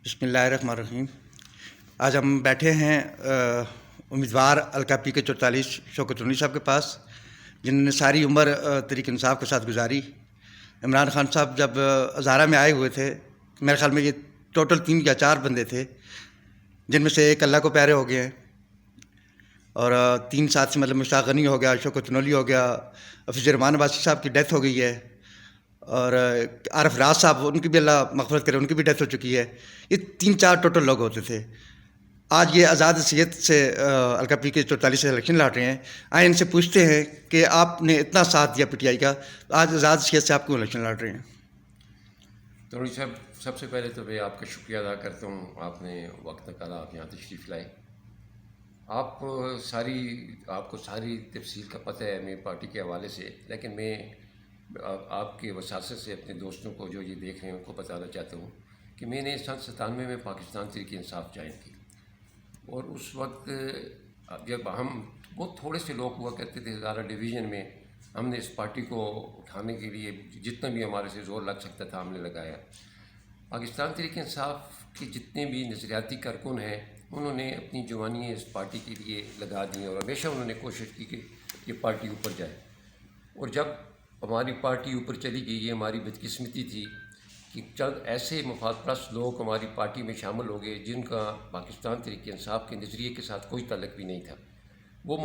بسم اللہ الرحمن الرحیم۔ آج ہم بیٹھے ہیں امیدوار الکا پی کے 44 شوکت رونی صاحب کے پاس، جنہوں نے ساری عمر تحریک انصاف کے ساتھ گزاری۔ عمران خان صاحب جب ہزارہ میں آئے ہوئے تھے، میرے خیال میں یہ ٹوٹل 3 یا 4 بندے تھے، جن میں سے ایک اللہ کو پیارے ہو گئے ہیں، اور 3 ساتھی مطلب مشتاق غنی ہو گیا، شوکت رونی ہو گیا، حفیظ الرحمان عباسی صاحب کی ڈیتھ ہو گئی ہے، اور عارف راز صاحب، ان کی بھی اللہ مغفرت کرے، ان کی بھی ڈیتھ ہو چکی ہے۔ یہ 3-4 ٹوٹل لوگ ہوتے تھے۔ آج یہ آزاد حیثیت سے الکا پی کے 44 سے الیکشن لڑ رہے ہیں۔ آئے ان سے پوچھتے ہیں کہ آپ نے اتنا ساتھ دیا پی ٹی آئی کا، آج آزاد حیثیت سے آپ کیوں الیکشن لڑ رہے ہیں؟ ترونی صاحب، سب سے پہلے تو میں آپ کا شکریہ ادا کرتا ہوں، آپ نے وقت نکالا، آپ یہاں تشریف لائے۔ آپ کو ساری تفصیل کا پتہ ہے میری پارٹی کے حوالے سے، لیکن میں آپ کے وساطت سے اپنے دوستوں کو جو یہ دیکھ رہے ہیں ان کو بتانا چاہتا ہوں کہ میں نے سن 97 میں پاکستان تحریک انصاف جوائن کی، اور اس وقت جب ہم بہت تھوڑے سے لوگ ہوا کرتے تھے ہزارہ ڈویژن میں، ہم نے اس پارٹی کو اٹھانے کے لیے جتنا بھی ہمارے سے زور لگ سکتا تھا ہم نے لگایا۔ پاکستان تحریک انصاف کے جتنے بھی نظریاتی کارکن ہیں، انہوں نے اپنی جوانی اس پارٹی کے لیے لگا دی، اور ہمیشہ انہوں نے کوشش کی کہ یہ پارٹی اوپر جائے۔ اور جب ہماری پارٹی اوپر چلی گئی، یہ ہماری بدقسمتی تھی کہ چند ایسے مفاد پرست لوگ ہماری پارٹی میں شامل ہو گئے جن کا پاکستان تحریک انصاف کے نظریے کے ساتھ کوئی تعلق بھی نہیں تھا۔ وہ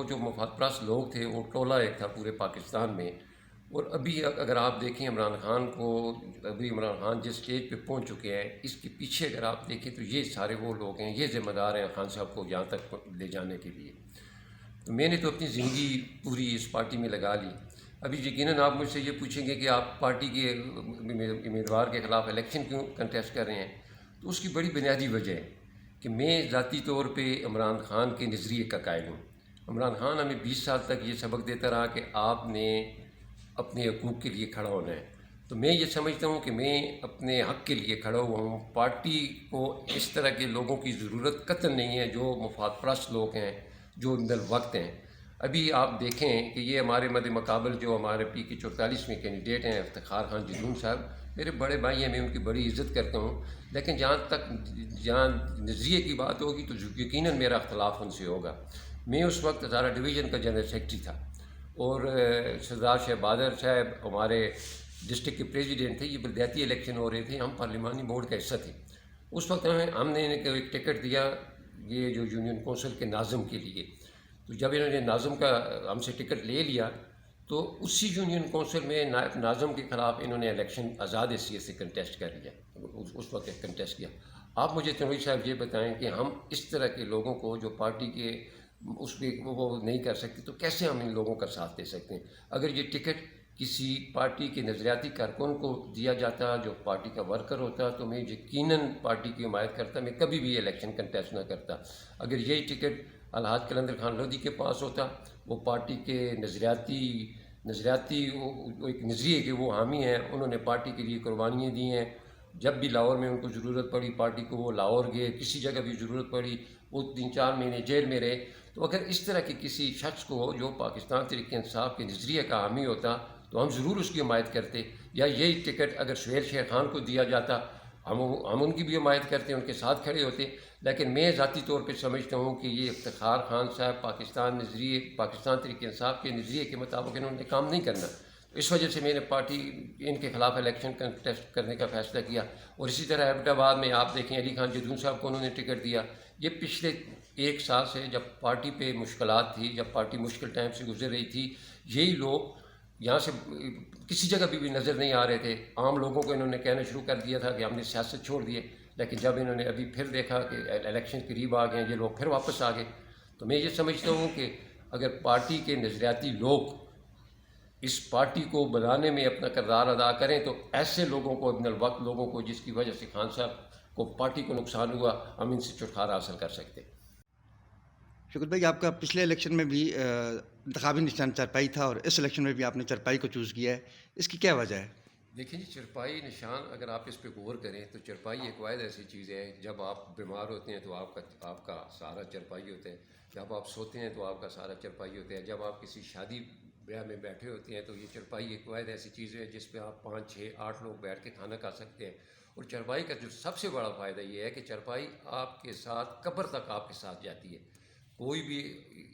جو مفاد پرست لوگ تھے، وہ ٹولہ ایک تھا پورے پاکستان میں۔ اور ابھی اگر آپ دیکھیں عمران خان جس اسٹیج پہ پہنچ چکے ہیں، اس کے پیچھے اگر آپ دیکھیں تو یہ سارے وہ لوگ ہیں، یہ ذمہ دار ہیں خان صاحب کو یہاں تک لے جانے کے لیے۔ تو میں نے تو اپنی زندگی پوری اس پارٹی میں لگا لی۔ ابھی یقیناً آپ مجھ سے یہ پوچھیں گے کہ آپ پارٹی کے امیدوار کے خلاف الیکشن کیوں کنٹیسٹ کر رہے ہیں، تو اس کی بڑی بنیادی وجہ ہے کہ میں ذاتی طور پہ عمران خان کے نظریے کا قائل ہوں۔ عمران خان ہمیں 20 سال تک یہ سبق دیتا رہا کہ آپ نے اپنے حقوق کے لیے کھڑا ہونا ہے، تو میں یہ سمجھتا ہوں کہ میں اپنے حق کے لیے کھڑا ہوا ہوں۔ پارٹی کو اس طرح کے لوگوں کی ضرورت قطعاً نہیں ہے جو مفاد پرست لوگ ہیں، جو اندر وقت ہیں۔ ابھی آپ دیکھیں کہ یہ ہمارے مد مقابل جو ہمارے پی کے 44 میں کینڈیڈیٹ ہیں، افتخار خان جدون صاحب، میرے بڑے بھائی ہیں، میں ان کی بڑی عزت کرتا ہوں، لیکن جہاں نظریے کی بات ہوگی تو یقیناً میرا اختلاف ان سے ہوگا۔ میں اس وقت ہزارہ ڈویژن کا جنرل سیکرٹری تھا، اور سردار شاہ بہادر صاحب ہمارے ڈسٹرکٹ کے پریزیڈنٹ تھے۔ یہ بلدیاتی الیکشن ہو رہے تھے، ہم پارلیمانی بورڈ کا حصہ تھے۔ اس وقت ہم نے انہیں ایک ٹکٹ دیا، یہ جو یونین کونسل کے ناظم کے لیے۔ تو جب انہوں نے ناظم کا ہم سے ٹکٹ لے لیا، تو اسی یونین کونسل میں نائب ناظم کے خلاف انہوں نے الیکشن آزاد حیثیت سے کنٹیسٹ کر لیا، اس وقت کنٹیسٹ کیا۔ آپ مجھے تنویر صاحب یہ بتائیں کہ ہم اس طرح کے لوگوں کو جو پارٹی کے اس پہ وہ نہیں کر سکتے، تو کیسے ہم ان لوگوں کا ساتھ دے سکتے ہیں؟ اگر یہ ٹکٹ کسی پارٹی کے نظریاتی کارکن کو دیا جاتا جو پارٹی کا ورکر ہوتا، تو میں یقیناً پارٹی کی حمایت کرتا، میں کبھی بھی الیکشن کنٹیسٹ نہ کرتا۔ اگر یہی ٹکٹ الحاج قلندر خان لودھی کے پاس ہوتا، وہ پارٹی کے نظریاتی ایک نظریے کے وہ حامی ہیں، انہوں نے پارٹی کے لیے قربانیاں دی ہیں۔ جب بھی لاہور میں ان کو ضرورت پڑی پارٹی کو، وہ لاہور گئے، کسی جگہ بھی ضرورت پڑی وہ 3-4 مہینے جیل میں رہے۔ تو اگر اس طرح کے کسی شخص کو جو پاکستان تحریک انصاف کے نظریے کا حامی ہوتا تو ہم ضرور اس کی حمایت کرتے۔ یا یہی ٹکٹ اگر سہیل شیخ خان کو دیا جاتا، ہم ان کی بھی حمایت کرتے، ان کے ساتھ کھڑے ہوتے۔ لیکن میں ذاتی طور پہ سمجھتا ہوں کہ یہ افتخار خان صاحب پاکستان تحریک انصاف کے نظریے کے مطابق انہوں نے کام نہیں کرنا، اس وجہ سے میں نے ان کے خلاف الیکشن کنٹیسٹ کرنے کا فیصلہ کیا۔ اور اسی طرح ایبٹ آباد میں آپ دیکھیں علی خان جدون صاحب کو انہوں نے ٹکٹ دیا۔ یہ پچھلے 1 سال سے جب پارٹی پہ مشکلات تھی، جب پارٹی مشکل ٹائم سے گزر رہی تھی، یہی لوگ یہاں سے کسی جگہ بھی نظر نہیں آ رہے تھے۔ عام لوگوں کو انہوں نے کہنا شروع کر دیا تھا کہ ہم نے سیاست چھوڑ دیے، لیکن جب انہوں نے ابھی پھر دیکھا کہ الیکشن قریب آ گئے ہیں، یہ لوگ پھر واپس آ گئے۔ تو میں یہ سمجھتا ہوں کہ اگر پارٹی کے نظریاتی لوگ اس پارٹی کو بنانے میں اپنا کردار ادا کریں تو ایسے لوگوں کو، ابن الوقت لوگوں کو جس کی وجہ سے خان صاحب کو پارٹی کو نقصان ہوا، ہم ان سے چھٹکارا حاصل کر سکتے ہیں۔ شکر بھائی، آپ کا پچھلے الیکشن میں بھی انتخابی نشان چارپائی تھا، اور اس الیکشن میں بھی آپ نے چارپائی کو چوز کیا ہے، اس کی کیا وجہ ہے؟ دیکھیں جی، چرپائی نشان اگر آپ اس پہ غور کریں تو چرپائی ایک واحد ایسی چیز ہے، جب آپ بیمار ہوتے ہیں تو آپ کا سہارا چرپائی ہوتا ہے، جب آپ سوتے ہیں تو آپ کا سہارا چرپائی ہوتا ہے، جب آپ کسی شادی بیاہ میں بیٹھے ہوتے ہیں تو یہ چرپائی ایک واحد ایسی چیز ہے جس پہ آپ 5-6-8 لوگ بیٹھ کے کھانا کھا سکتے ہیں۔ اور چرپائی کا جو سب سے بڑا فائدہ یہ ہے کہ چرپائی آپ کے ساتھ قبر تک آپ کے ساتھ جاتی ہے. کوئی بھی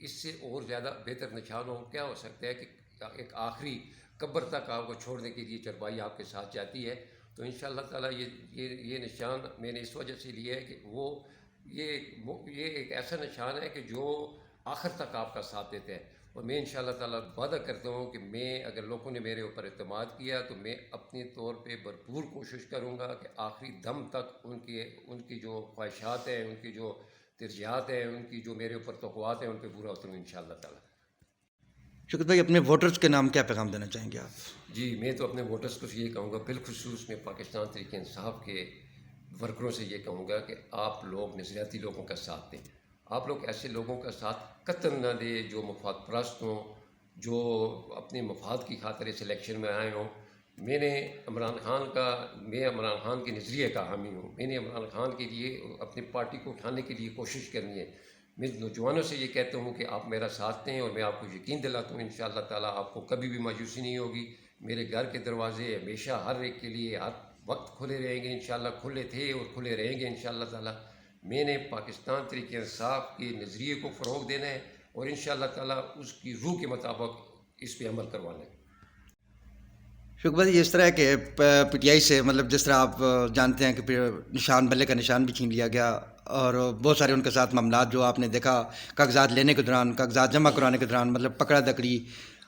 اس سے اور زیادہ بہتر نشان کیا ہو سکتا ہے کہ ایک آخری قبر تک آپ کو چھوڑنے کے لیے چرپائی آپ کے ساتھ جاتی ہے. تو ان شاء اللہ تعالیٰ یہ نشان میں نے اس وجہ سے لیا ہے کہ یہ ایک ایسا نشان ہے کہ جو آخر تک آپ کا ساتھ دیتا ہے. اور میں ان شاء اللہ تعالیٰ وعدہ کرتا ہوں کہ میں اگر لوگوں نے میرے اوپر اعتماد کیا تو میں اپنے طور پہ بھرپور کوشش کروں گا کہ آخری دم تک ان کی جو خواہشات ہیں، ان کی جو ترجیحات ہیں، ان کی جو میرے اوپر توقعات ہیں، ان پہ پورا اتروں ان شاء اللہ تعالیٰ. شوکت بھائی، اپنے ووٹرز کے نام کیا پیغام دینا چاہیں گے آپ؟ جی، میں تو اپنے ووٹرز کو یہ کہوں گا، بالخصوص میں پاکستان تحریک انصاف کے ورکروں سے یہ کہوں گا کہ آپ لوگ نظریاتی لوگوں کا ساتھ دیں. آپ لوگ ایسے لوگوں کا ساتھ قطعاً نہ دیں جو مفاد پرست ہوں، جو اپنے مفاد کی خاطر اس الیکشن میں آئے ہوں. میں عمران خان کے نظریے کا حامی ہوں. میں نے عمران خان کے لیے اپنی پارٹی کو اٹھانے کے لیے کوشش کرنی ہے. میں نوجوانوں سے یہ کہتا ہوں کہ آپ میرا ساتھ دیں، اور میں آپ کو یقین دلاتا ہوں ان شاء اللہ تعالیٰ آپ کو کبھی بھی مایوسی نہیں ہوگی. میرے گھر کے دروازے ہمیشہ ہر ایک کے لیے ہر وقت کھلے رہیں گے. انشاءاللہ کھلے تھے اور کھلے رہیں گے انشاء اللہ تعالیٰ. میں نے پاکستان تحریک انصاف کے نظریے کو فروغ دینا ہے اور انشاء اللہ تعالیٰ اس کی روح کے مطابق اس پہ عمل کروانا ہے. شوکت بھائی، اس طرح ہے کہ پی ٹی آئی سے مطلب جس طرح آپ جانتے ہیں کہ نشان بلے کا نشان بھی چھین لیا گیا، اور بہت سارے ان کے ساتھ معاملات جو آپ نے دیکھا کاغذات لینے کے دوران، کاغذات جمع کروانے کے دوران مطلب پکڑا دکڑی،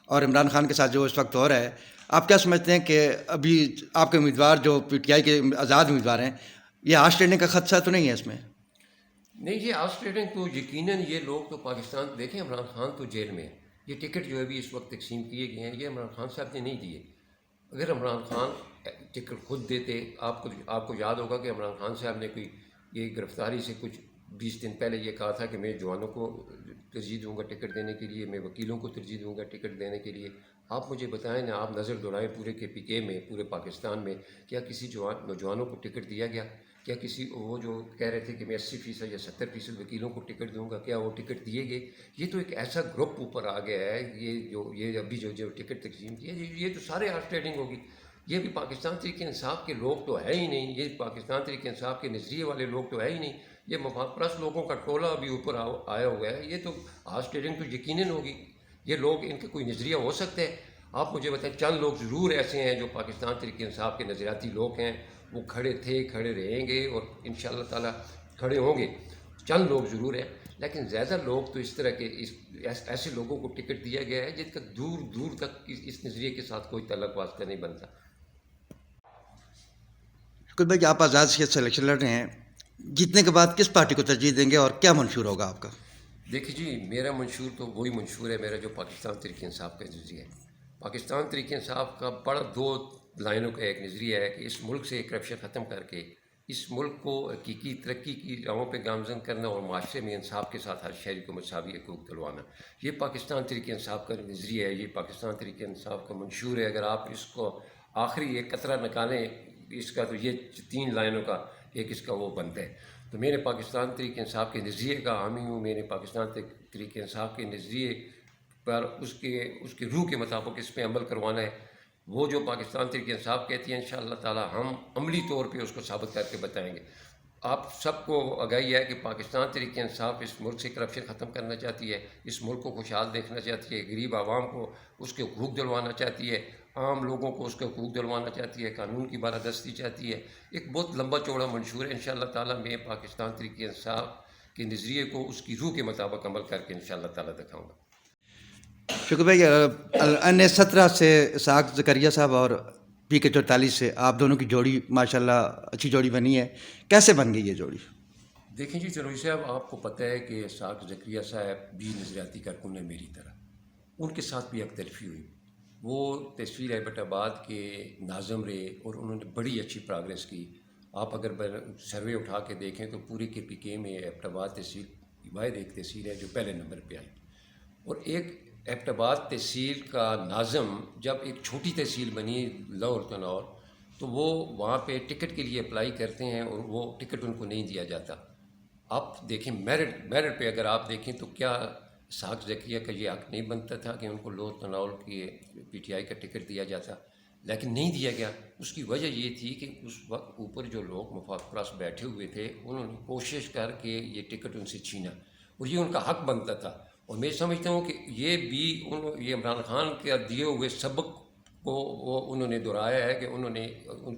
اور عمران خان کے ساتھ جو اس وقت ہو رہا ہے، آپ کیا سمجھتے ہیں کہ ابھی آپ کے امیدوار جو پی ٹی آئی کے آزاد امیدوار ہیں، یہ آج ٹریننگ کا خدشہ تو نہیں ہے اس میں؟ نہیں جی، آج ٹریڈنگ تو یقیناً یہ لوگ تو پاکستان دیکھیں، عمران خان تو جیل میں ہے. یہ ٹکٹ جو ابھی اس وقت تقسیم کیے گئے ہیں یہ عمران خان صاحب نے نہیں دیے. اگر عمران خان ٹکٹ خود دیتے، آپ کو یاد ہوگا کہ عمران خان صاحب نے کوئی یہ گرفتاری سے کچھ 20 دن پہلے یہ کہا تھا کہ میں جوانوں کو ترجیح دوں گا ٹکٹ دینے کے لیے، میں وکیلوں کو ترجیح دوں گا ٹکٹ دینے کے لیے. آپ مجھے بتائیں نا، آپ نظر دوڑائیں پورے کے پی کے میں، پورے پاکستان میں کیا کسی نوجوانوں کو ٹکٹ دیا گیا؟ کیا کسی وہ جو کہہ رہے تھے کہ میں 80% یا 70% وکیلوں کو ٹکٹ دوں گا، کیا وہ ٹکٹ دیے گئے؟ یہ تو ایک ایسا گروپ اوپر آ گیا ہے، یہ ابھی جو ٹکٹ تقسیم کیا یہ تو سارے آج ٹریڈنگ ہوگی. یہ بھی پاکستان تحریک انصاف کے لوگ تو ہے ہی نہیں، یہ پاکستان تحریک انصاف کے نظریے والے لوگ تو ہے ہی نہیں. یہ مفاد پرست لوگوں کا ٹولہ ابھی اوپر آیا ہوا ہے. یہ تو آج ٹریڈنگ تو یقیناً ہوگی. یہ لوگ ان کا کوئی نظریہ ہو سکتا ہے؟ آپ مجھے بتائیں، چند لوگ ضرور ایسے ہیں جو پاکستان تحریک انصاف کے نظریاتی لوگ ہیں، وہ کھڑے تھے، کھڑے رہیں گے اور ان شاء اللہ تعالیٰ کھڑے ہوں گے. چند لوگ ضرور ہیں، لیکن زیادہ لوگ تو اس طرح کے ایسے لوگوں کو ٹکٹ دیا گیا ہے جن کا دور دور تک اس نظریے کے ساتھ کوئی تعلق واسطہ نہیں بنتا. شوکت بھائی، آپ آزاد شریعت سے الیکشن لڑ رہے ہیں، جیتنے کے بعد کس پارٹی کو ترجیح دیں گے اور کیا منشور ہوگا آپ کا؟ دیکھیے جی، میرا منشور تو وہی منشور ہے میرا جو پاکستان تحریک انصاف کا نظریہ ہے. پاکستان تحریک انصاف کا بڑا 2 لائنوں کا ایک نظریہ ہے کہ اس ملک سے کرپشن ختم کر کے اس ملک کو حقیقی ترقی کی راہوں پہ گامزن کرنا اور معاشرے میں انصاف کے ساتھ ہر شہری کو مساوی حقوق دلوانا. یہ پاکستان تحریک انصاف کا نظریہ ہے، یہ پاکستان تحریک انصاف کا منشور ہے. اگر آپ اس کو آخری ایک قطرہ نکالیں اس کا، تو یہ 3 لائنوں کا ایک اس کا وہ بنتا ہے. تو میں نے پاکستان تحریک انصاف کے نظریے کا حامی ہوں. میں نے پاکستان تحریک انصاف کے نظریے پر اس کے روح کے مطابق اس پہ عمل کروانا ہے. وہ جو پاکستان تحریک انصاف کہتی ہے انشاءاللہ تعالی ہم عملی طور پہ اس کو ثابت کر کے بتائیں گے. آپ سب کو آگاہی ہے کہ پاکستان تحریک انصاف اس ملک سے کرپشن ختم کرنا چاہتی ہے، اس ملک کو خوشحال دیکھنا چاہتی ہے، غریب عوام کو اس کے حقوق دلوانا چاہتی ہے، عام لوگوں کو اس کے حقوق دلوانا چاہتی ہے، قانون کی بالادستی چاہتی ہے. ایک بہت لمبا چوڑا منشور ہے. انشاءاللہ تعالی میں پاکستان تحریک انصاف کے نظریے کو اس کی روح کے مطابق عمل کر کے انشاءاللہ تعالی دکھاؤں گا. شکر بھائی، N17 سے اسحاق زکریا صاحب اور PK44 سے آپ دونوں کی جوڑی ماشاءاللہ اچھی جوڑی بنی ہے، کیسے بن گئی یہ جوڑی؟ دیکھیں جی چنوئی صاحب، آپ کو پتہ ہے کہ اسحاق زکریا صاحب بھی نظریاتی کارکن ہیں میری طرح. ان کے ساتھ بھی ایک تلفی ہوئی. وہ تحصیل ایبٹ آباد کے ناظم رہے اور انہوں نے بڑی اچھی پروگریس کی. آپ اگر سروے اٹھا کے دیکھیں تو پورے کے پی کے میں ایبٹ آباد تحصیل واحد ایک تحصیل ہے جو پہلے نمبر پہ آئی. اور ایک ایبٹ آباد تحصیل کا ناظم جب ایک چھوٹی تحصیل بنی لاہور تنور، تو وہ وہاں پہ ٹکٹ کے لیے اپلائی کرتے ہیں اور وہ ٹکٹ ان کو نہیں دیا جاتا. آپ دیکھیں میرٹ پہ اگر آپ دیکھیں تو کیا اسحاق زکریا کا یہ حق نہیں بنتا تھا کہ ان کو لاہور تناول کی PTI کا ٹکٹ دیا جاتا؟ لیکن نہیں دیا گیا۔ اس کی وجہ یہ تھی کہ اس وقت اوپر جو لوگ مفاد پرست بیٹھے ہوئے تھے انہوں نے کوشش کر کے یہ ٹکٹ ان سے چھینا، اور یہ ان کا حق بنتا تھا۔ اور میں سمجھتا ہوں کہ یہ بھی یہ عمران خان کے دیے ہوئے سبق کو وہ انہوں نے دہرایا ہے کہ انہوں نے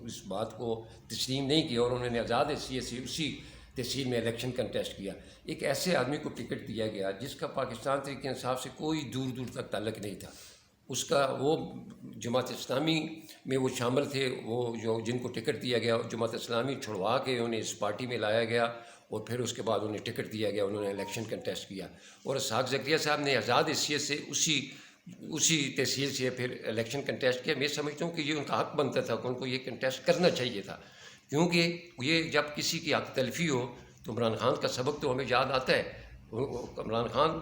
اس بات کو تسلیم نہیں کیا، اور انہوں نے آزاد حیثیت سے اسی تحصیل میں الیکشن کنٹیسٹ کیا۔ ایک ایسے آدمی کو ٹکٹ دیا گیا جس کا پاکستان تحریک انصاف سے کوئی دور دور تک تعلق نہیں تھا، اس کا وہ جماعت اسلامی میں وہ شامل تھے، وہ جو جن کو ٹکٹ دیا گیا جماعت اسلامی چھڑوا کے انہیں اس پارٹی میں لایا گیا، اور پھر اس کے بعد انہیں ٹکٹ دیا گیا، انہوں نے الیکشن کنٹیسٹ کیا، اور اسحاق زکریا صاحب نے آزاد حیثیت سے اسی تحصیل سے پھر الیکشن کنٹیسٹ کیا۔ میں سمجھتا ہوں کہ یہ ان کا حق بنتا تھا کہ ان کو یہ کنٹیسٹ کرنا چاہیے تھا، کیونکہ یہ جب کسی کی حق تلفی ہو تو عمران خان کا سبق تو ہمیں یاد آتا ہے۔ عمران خان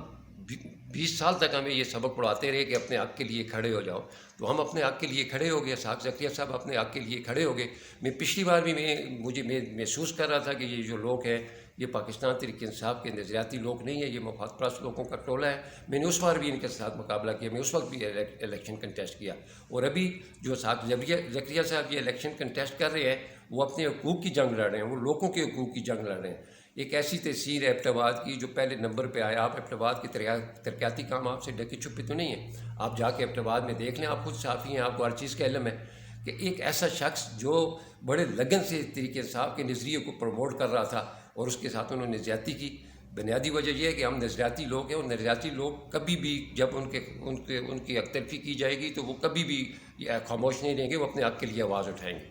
20 سال تک ہمیں یہ سبق پڑھاتے رہے کہ اپنے حق کے لیے کھڑے ہو جاؤ، تو ہم اپنے حق کے لیے کھڑے ہو گئے، اسحاق زکریا صاحب اپنے حق کے لیے کھڑے ہو گئے۔ میں پچھلی بار بھی میں محسوس کر رہا تھا کہ یہ جو لوگ ہیں یہ پاکستان تحریک انصاف کے نظریاتی لوگ نہیں ہیں، یہ مفاد پرست لوگوں کا ٹولہ ہے۔ میں نے اس بار بھی ان کے ساتھ مقابلہ کیا، میں اس وقت بھی الیکشن کنٹیسٹ کیا، اور ابھی جو اسحاق زکریا صاحب یہ الیکشن کنٹیسٹ کر رہے ہیں وہ اپنے حقوق کی جنگ لڑ رہے ہیں، وہ لوگوں کے حقوق کی جنگ لڑ رہے ہیں۔ ایک ایسی تحصیل ہے ایبٹ آباد کی جو پہلے نمبر پہ آیا۔ آپ ایبٹ آباد کے ترقیاتی کام آپ سے ڈھکے چھپے تو نہیں ہیں، آپ جا کے ایبٹ آباد میں دیکھ لیں، آپ خود صحافی ہیں، آپ کو ہر چیز کا علم ہے کہ ایک ایسا شخص جو بڑے لگن سے تحریک انصاف کے نظریے کو پروموٹ کر رہا تھا اور اس کے ساتھ انہوں نے زیادتی کی۔ بنیادی وجہ یہ ہے کہ ہم نظریاتی لوگ ہیں، اور نظریاتی لوگ کبھی بھی جب ان کی حق تلفی کی جائے گی تو وہ کبھی بھی خاموش نہیں رہیں گے، وہ اپنے حق کے لیے آواز اٹھائیں گے۔